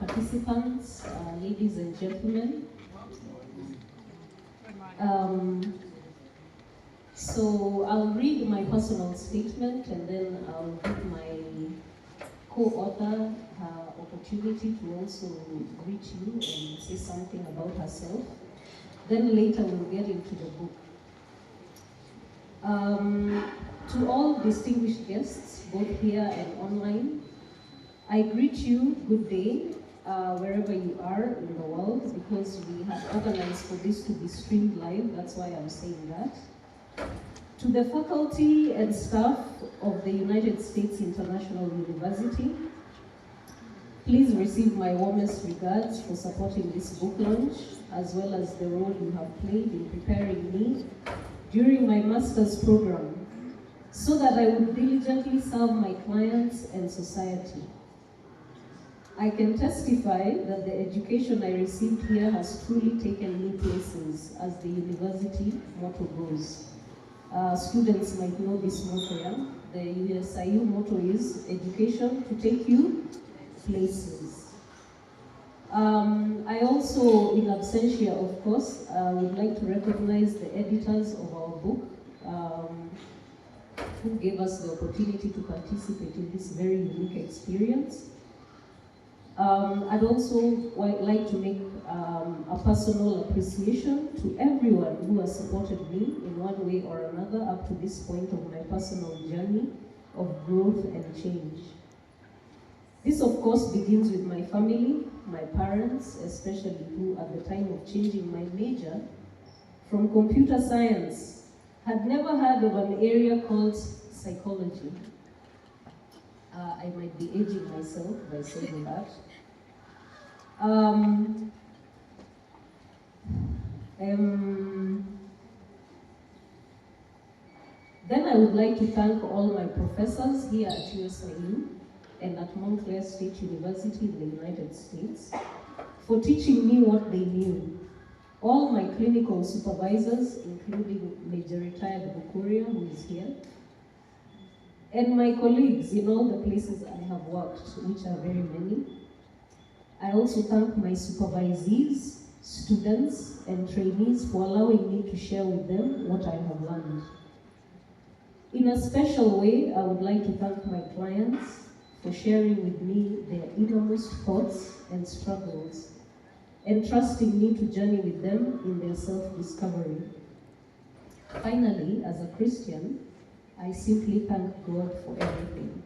participants, ladies and gentlemen. So I'll read my personal statement and then I'll give my co-author her opportunity to also greet you and say something about herself. Then later we'll get into the book. To all distinguished guests, both here and online, I greet you good day, wherever you are in the world, because we have organized for this to be streamed live, that's why I'm saying that. To the faculty and staff of the United States International University, please receive my warmest regards for supporting this book launch, as well as the role you have played in preparing me during my master's program, so that I would diligently serve my clients and society. I can testify that the education I received here has truly taken me places, as the university motto goes. Students might know this motto, yeah? The USIU motto is education to take you places. I also, in absentia, of course, would like to recognize the editors of our book, who gave us the opportunity to participate in this very unique experience. I'd also like to make a personal appreciation to everyone who has supported me in one way or another up to this point of my personal journey of growth and change. This, of course, begins with my family, my parents, especially who, at the time of changing my major from computer science, had never heard of an area called psychology. I might be aging myself by saying that. Then I would like to thank all my professors here at USIU and at Montclair State University in the United States for teaching me what they knew. All my clinical supervisors, including Major Retired Bukuria, who is here, and my colleagues in all the places I have worked, which are very many. I also thank my supervisees, students, and trainees for allowing me to share with them what I have learned. In a special way, I would like to thank my clients for sharing with me their innermost thoughts and struggles, and trusting me to journey with them in their self-discovery. Finally, as a Christian, I simply thank God for everything.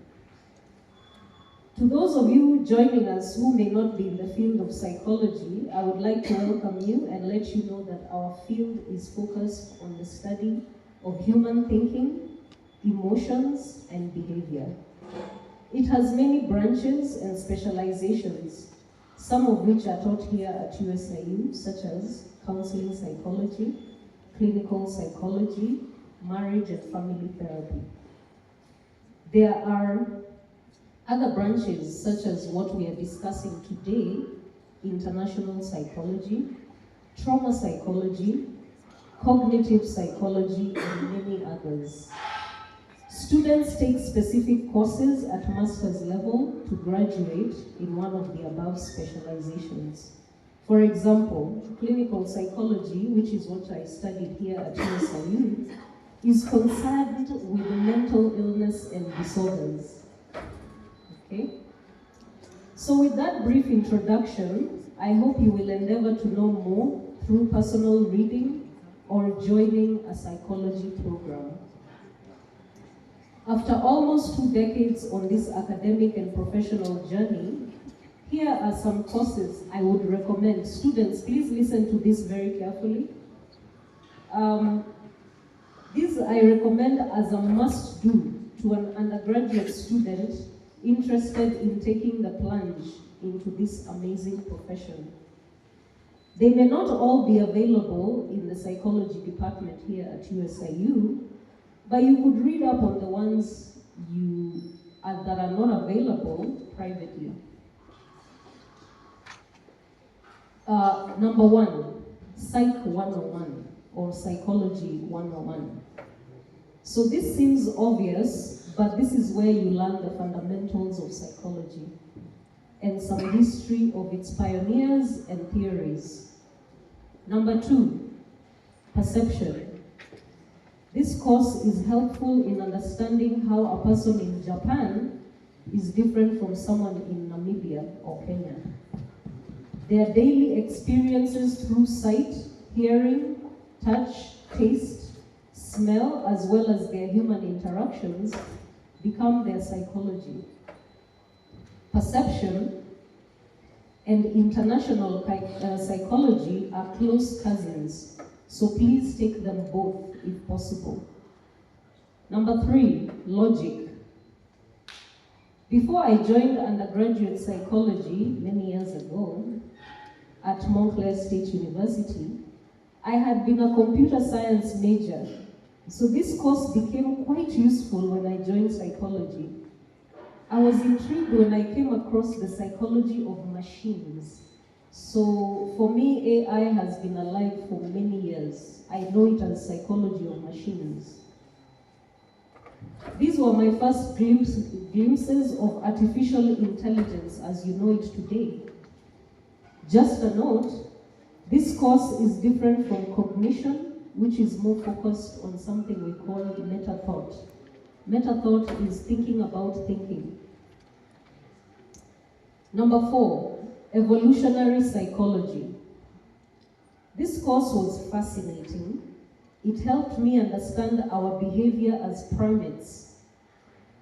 To those of you joining us who may not be in the field of psychology, I would like to welcome you and let you know that our field is focused on the study of human thinking, emotions, and behavior. It has many branches and specializations, some of which are taught here at USIU, such as counseling psychology, clinical psychology, marriage and family therapy. There are other branches, such as what we are discussing today, international psychology, trauma psychology, cognitive psychology, and many others. Students take specific courses at master's level to graduate in one of the above specializations. For example, clinical psychology, which is what I studied here at USIU, is concerned with mental illness and disorders. Okay? So with that brief introduction, I hope you will endeavor to know more through personal reading or joining a psychology program. After almost 2 decades on this academic and professional journey, here are some courses I would recommend. Students, please listen to this very carefully. These I recommend as a must-do to an undergraduate student interested in taking the plunge into this amazing profession. They may not all be available in the psychology department here at USIU, but you could read up on the ones that are not available privately. Number 1, Psych 101 or Psychology 101. So this seems obvious, but this is where you learn the fundamentals of psychology. and some history of its pioneers and theories. Number 2, perception. This course is helpful in understanding how a person in Japan is different from someone in Namibia or Kenya. Their daily experiences through sight, hearing, touch, taste, smell, as well as their human interactions become their psychology. Perception and international psychology are close cousins, so please take them both if possible. Number 3, logic. Before I joined undergraduate psychology many years ago at Montclair State University, I had been a computer science major, so this course became quite useful when I joined psychology. I was intrigued when I came across the psychology of machines. So for me, AI has been alive for many years. I know it as psychology of machines. These were my first glimpses of artificial intelligence as you know it today. Just a note, this course is different from cognition, which is more focused on something we call meta-thought. Meta-thought is thinking about thinking. Number 4, evolutionary psychology. This course was fascinating. It helped me understand our behavior as primates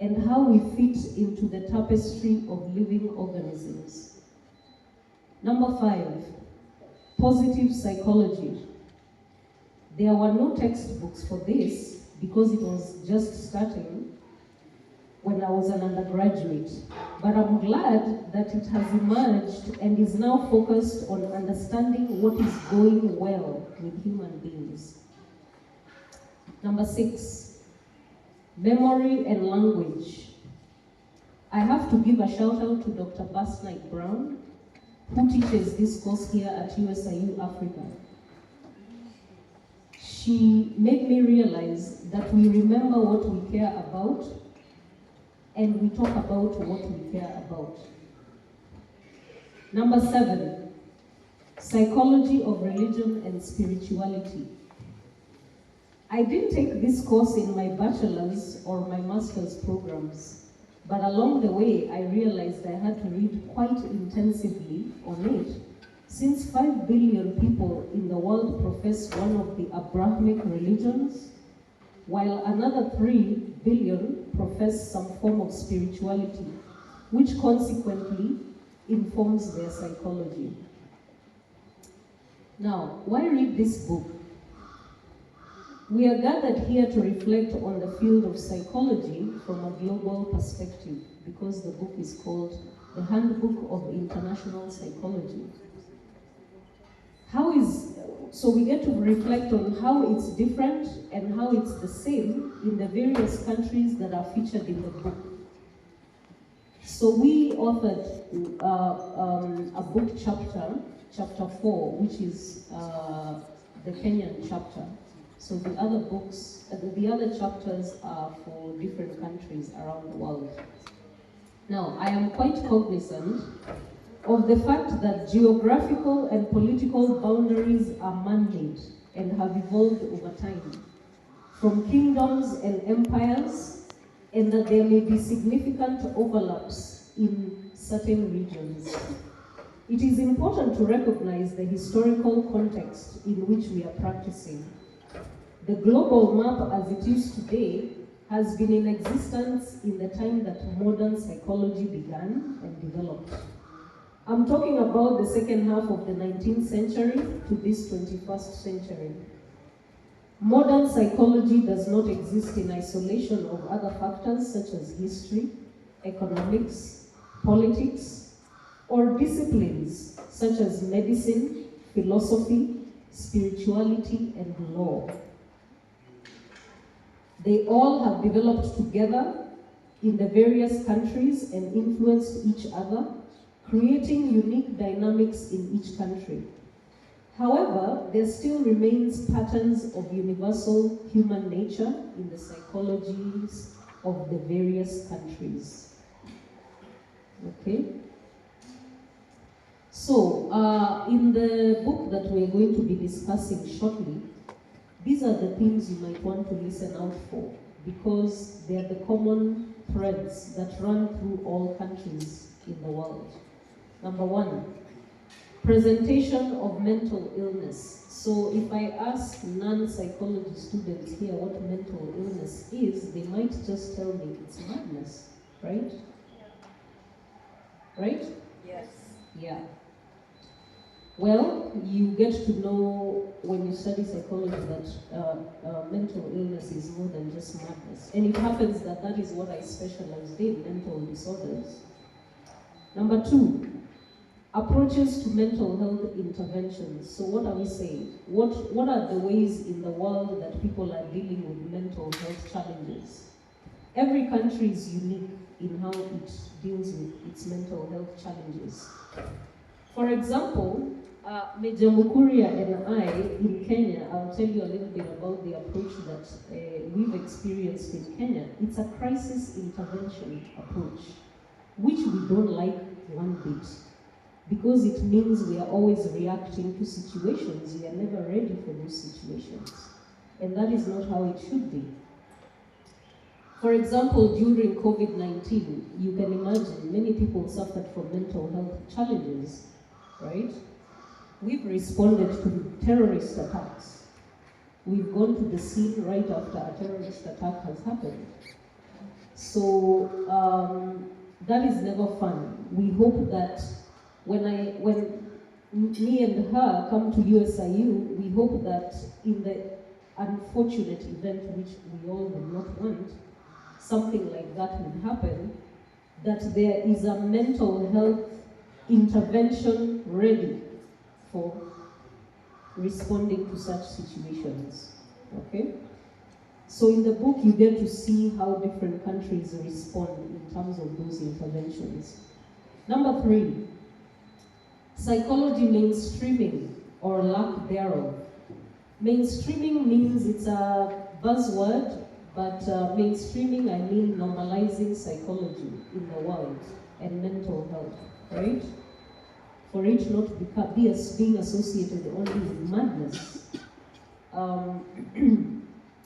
and how we fit into the tapestry of living organisms. Number 5, positive psychology. There were no textbooks for this because it was just starting when I was an undergraduate. But I'm glad that it has emerged and is now focused on understanding what is going well with human beings. Number 6, memory and language. I have to give a shout out to Dr. Basnight Brown, who teaches this course here at USIU Africa. She made me realize that we remember what we care about and we talk about what we care about. Number 7, psychology of religion and spirituality. I didn't take this course in my bachelor's or my master's programs, but along the way I realized I had to read quite intensively on it, since 5 billion people in the world profess one of the Abrahamic religions, while another 3 billion profess some form of spirituality, which consequently informs their psychology. Now, why read this book? We are gathered here to reflect on the field of psychology from a global perspective, because the book is called the Handbook of International Psychology. So we get to reflect on how it's different and how it's the same in the various countries that are featured in the book. So we authored a book chapter 4, which is the Kenyan chapter. So the other books, the other chapters are for different countries around the world. Now, I am quite cognizant of the fact that geographical and political boundaries are man-made and have evolved over time, from kingdoms and empires, and that there may be significant overlaps in certain regions. It is important to recognize the historical context in which we are practicing. The global map as it is today has been in existence in the time that modern psychology began and developed. I'm talking about the second half of the 19th century to this 21st century. Modern psychology does not exist in isolation of other factors such as history, economics, politics, or disciplines such as medicine, philosophy, spirituality, and law. They all have developed together in the various countries and influenced each other, creating unique dynamics in each country. However, there still remains patterns of universal human nature in the psychologies of the various countries. Okay? So, in the book that we're going to be discussing shortly, these are the things you might want to listen out for, because they are the common threads that run through all countries in the world. Number one, presentation of mental illness. So if I ask non-psychology students here what mental illness is, they might just tell me it's madness, right? Right? Yes. Yeah. Well, you get to know when you study psychology that mental illness is more than just madness. And it happens that that is what I specialized in, mental disorders. Number two, approaches to mental health interventions. So what are we saying? What are the ways in the world that people are dealing with mental health challenges? Every country is unique in how it deals with its mental health challenges. For example, Major Mukuria and I in Kenya, I'll tell you a little bit about the approach that we've experienced in Kenya. It's a crisis intervention approach, which we don't like one bit, because it means we are always reacting to situations. We are never ready for those situations. And that is not how it should be. For example, during COVID-19, you can imagine many people suffered from mental health challenges, right? We've responded to terrorist attacks. We've gone to the scene right after a terrorist attack has happened. So that is never fun. We hope that when me and her come to USIU, we hope that in the unfortunate event, which we all would not want, something like that would happen, that there is a mental health intervention ready for responding to such situations, okay? So in the book, you get to see how different countries respond in terms of those interventions. Number three, psychology mainstreaming or lack thereof. Mainstreaming means it's a buzzword, but mainstreaming, I mean normalizing psychology in the world and mental health, right? For it not to be being associated only with madness.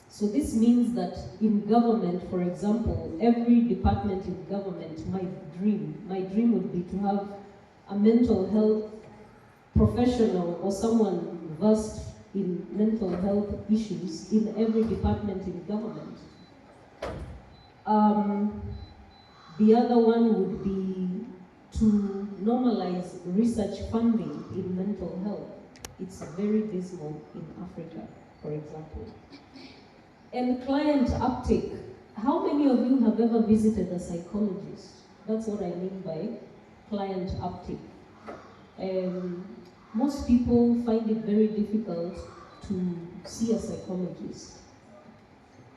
So this means that in government, for example, every department in government, my dream would be to have a mental health professional or someone versed in mental health issues in every department in government. The other one would be to normalize research funding in mental health. It's very dismal in Africa, for example. And client uptake. How many of you have ever visited a psychologist? That's what I mean by client uptake. Most people find it very difficult to see a psychologist.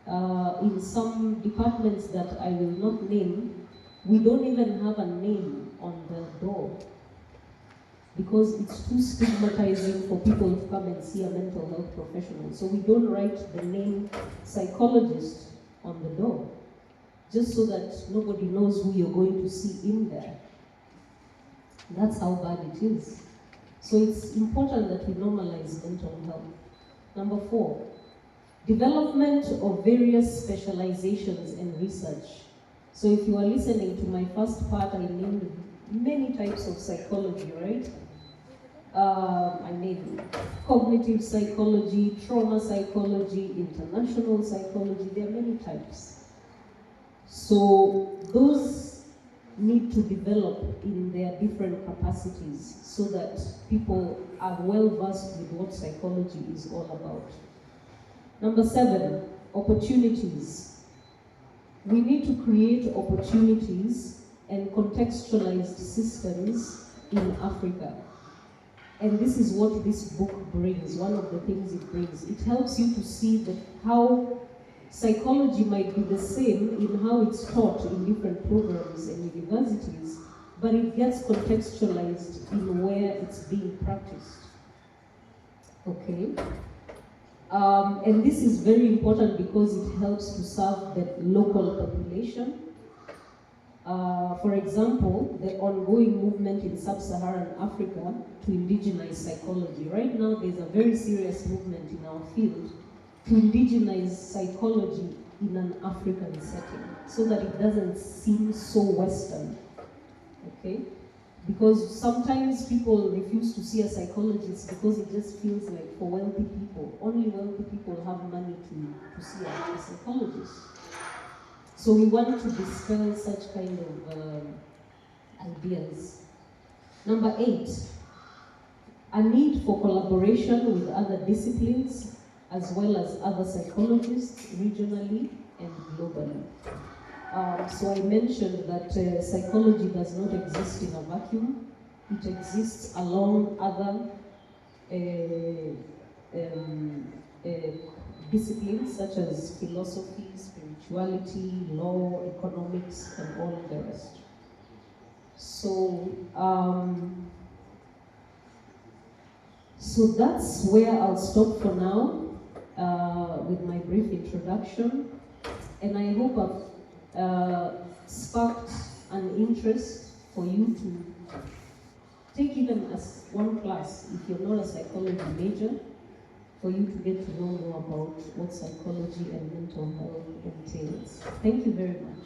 In some departments that I will not name, we don't even have a name on the door, because it's too stigmatizing for people to come and see a mental health professional. So we don't write the name psychologist on the door, just so that nobody knows who you're going to see in there. That's how bad it is. So it's important that we normalize mental health. Number four, development of various specializations and research. So if you are listening to my first part, I named many types of psychology, right? I named cognitive psychology, trauma psychology, international psychology. There are many types. So those need to develop in their different capacities so that people are well versed with what psychology is all about. Number seven, opportunities. We need to create opportunities and contextualized systems in Africa. And this is what this book brings, one of the things it brings. It helps you to see that how psychology might be the same in how it's taught in different programs and universities, but it gets contextualized in where it's being practiced. Okay? And this is very important because it helps to serve the local population. For example, the ongoing movement in sub-Saharan Africa to indigenize psychology. Right now, there's a very serious movement in our field to indigenize psychology in an African setting, so that it doesn't seem so Western, okay? Because sometimes people refuse to see a psychologist because it just feels like for wealthy people. Only wealthy people have money to see a psychologist. So we want to dispel such kind of ideas. Number 8, a need for collaboration with other disciplines as well as other psychologists regionally and globally. So I mentioned that psychology does not exist in a vacuum. It exists along other disciplines such as philosophy, spirituality, law, economics, and all the rest. So, so that's where I'll stop for now with my brief introduction. And I hope I've sparked an interest for you to take even as one class, if you're not a psychology major, for you to get to know more about what psychology and mental health entails. Thank you very much.